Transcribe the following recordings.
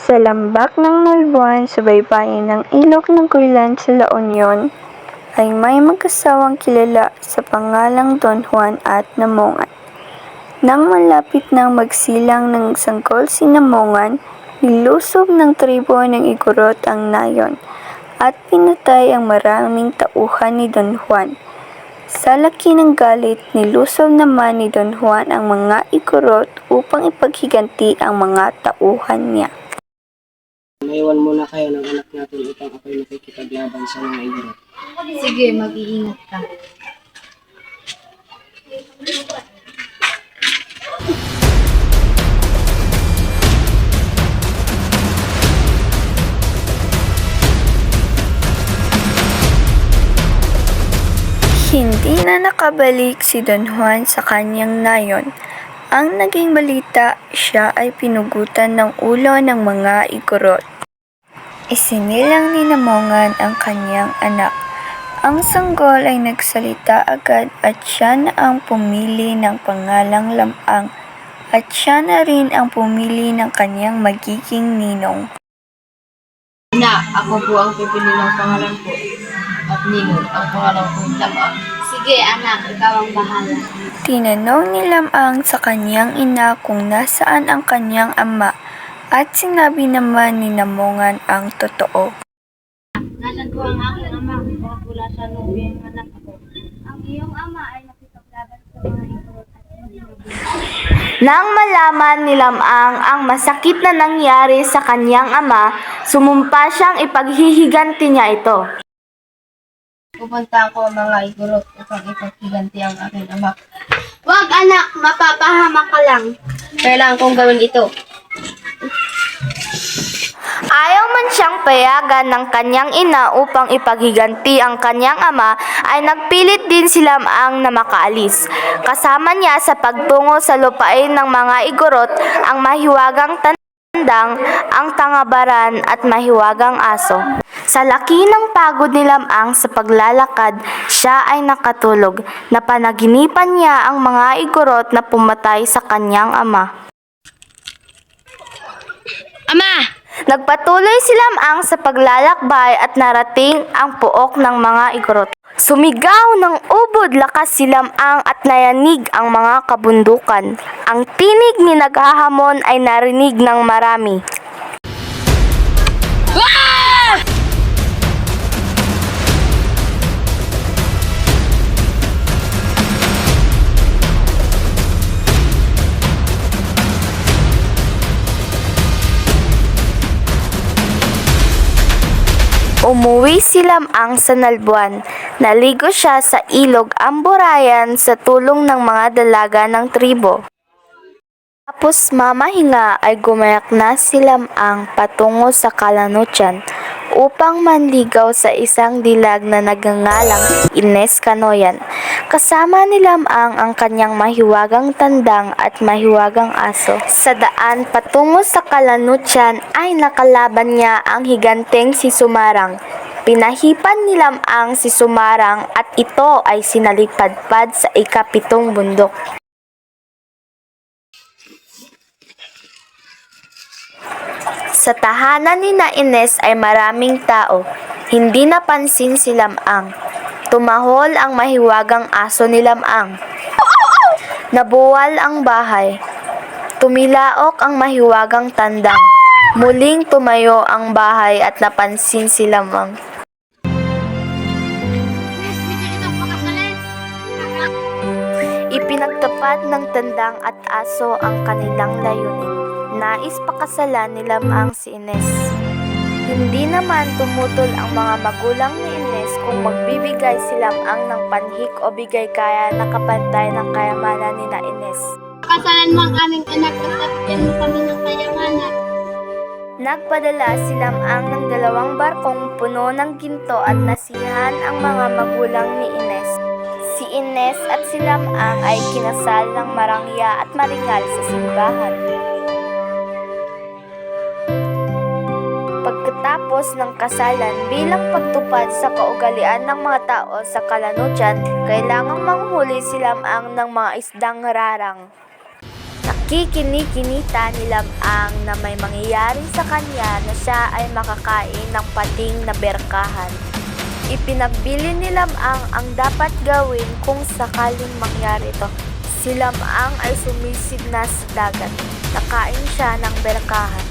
Sa lambak ng Nalbuan sa baybayin ng Ilog ng Coilan sa La Union, ay may mag-asawang kilala sa pangalang Don Juan at Namongan. Nang malapit nang magsilang ng sanggol si Namongan, nilusob ng tribo ng Igorot ang nayon at pinatay ang maraming tauhan ni Don Juan. Sa laki ng galit, nilusob naman ni Don Juan ang mga Igorot upang ipaghiganti ang mga tauhan niya. Maiwan muna kayo ng anak natin upang ako'y makikipaglaban sa mga Igorot. Sige, mag-iingat ka. Hindi na nakabalik si Don Juan sa kanyang nayon. Ang naging balita, siya ay pinugutan ng ulo ng mga Igorot. Isinilang ni Namongan ang kanyang anak. Ang sanggol ay nagsalita agad at siya na ang pumili ng pangalang Lamang at siya na rin ang pumili ng kanyang magiging ninong. Ina, ako po ang pipili ng pangalan ko. At Ninong, ang pangalan ko Lamang. Sige anak, ikaw ang bahala. Tinanong ni Lamang sa kanyang ina kung nasaan ang kanyang ama at sinabi naman ni Namongan ang totoo. Nasaan po ang aking ama? Bakit wala sa nubing anak ako? Ang iyong ama ay nakipaglaban sa mga Igorot at hindi nabuhay. Nang malaman ni Lamang ang masakit na nangyari sa kanyang ama, sumumpa siyang ipaghihiganti niya ito. Pupunta ako ang mga Igorot upang ipaghiganti ang aking ama. Wag anak, mapapahamak ka lang. Kailangan kong gawin ito. Ayaw man siyang payagan ng kanyang ina upang ipaghiganti ang kanyang ama, ay nagpilit din si Lamang na makaalis. Kasama niya sa pagtungo sa lupain ng mga Igorot ang mahiwagang tandang, ang tangabaran at mahiwagang aso. Sa laki ng pagod ni Lamang sa paglalakad, siya ay nakatulog. Napanaginipan niya ang mga Igorot na pumatay sa kanyang ama. Ama! Nagpatuloy si Lamang sa paglalakbay at narating ang puok ng mga Igorot. Sumigaw ng ubod lakas si Lamang at nayanig ang mga kabundukan. Ang tinig ni naghahamon ay narinig ng marami. Umuwi si Lamang sa Nalbuan. Naligo siya sa ilog Amburayan sa tulong ng mga dalaga ng tribo. Tapos mamahinga ay gumayak na si Lamang patungo sa Kalanutsyan upang manligaw sa isang dilag na nagngangalang Ines Canoyan. Kasama ni Lamang ang kanyang mahiwagang tandang at mahiwagang aso. Sa daan patungo sa Kalanutsyan ay nakalaban niya ang higanteng si Sumarang. Pinahipan ni Lamang si Sumarang at ito ay sinalipadpad sa ikapitong bundok. Sa tahanan ni na Ines ay maraming tao. Hindi napansin si Lamang. Tumahol ang mahiwagang aso ni Lamang. Nabuwal ang bahay. Tumilaok ang mahiwagang tandang. Muling tumayo ang bahay at napansin si Lamang. Ipinagtapat ng tandang at aso ang kanilang layunin. Nais pakasalan ni Lamang si Ines. Hindi naman tumutol ang mga magulang ni Ines kung magbibigay si Lamang ng panhik o bigay kaya na kapantay ng kayamanan ni na Ines. pakasalan mo ang aming anak at tapyan mo kami ng kayamanan. Nagpadala si Lamang ng 2 barkong puno ng ginto at nasihan ang mga magulang ni Ines. Si Ines at si Lamang ay kinasal ng marangya at maringal sa simbahan. Pagkatapos ng kasalan, bilang pagtupad sa kaugalian ng mga tao sa Kalanujan, kailangang manghuli si Lamang ng mga isdang rarang. Nakikini-kinita ni Lamang na may mangyayari sa kanya na siya ay makakain ng pating na berkahan. Ipinagbili ni Lamang ang dapat gawin kung sakaling mangyari ito. Si Lamang ay sumisid na sa dagat. Nakain siya ng berkahan.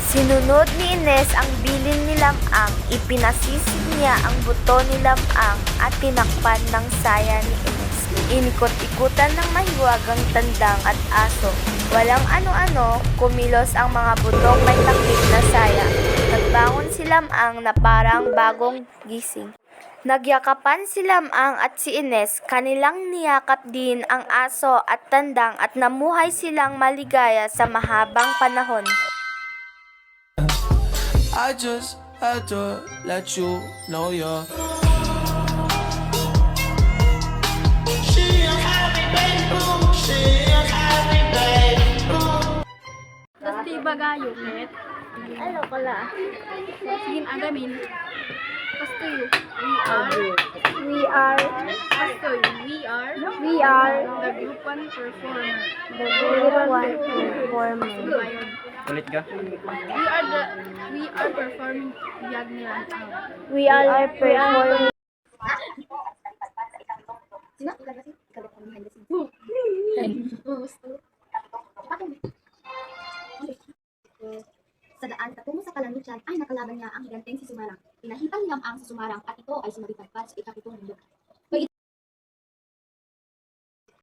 Sinunod ni Ines ang bilin ni Lamang, ipinasisig niya ang buto ni Lamang at tinakpan ng saya ni Ines. Inikot-ikutan ng mahiwagang tandang at aso. Walang ano-ano, kumilos ang mga butong may takip na saya. Nagbangon si Lamang na parang bagong gising. Nagyakapan si Lamang at si Ines, kanilang niyakap din ang aso at tandang at namuhay silang maligaya sa mahabang panahon. I just had to let you know you're. Tapos bagayo, net. Ano pala? Sige, agamin. Pastoy. We are Pastoy. we are The group 1 performer. the group one performer. Ayun. Ulit ka? We are performing biyag ni Lamang. We are performing. Sa daan patungo sa Kalanujan ay nakalaban niya ang higanteng si Sumarang. Pinahipan ni Lamang sa Sumarang at ito ay sumabitagpad sa ikapitong mundo.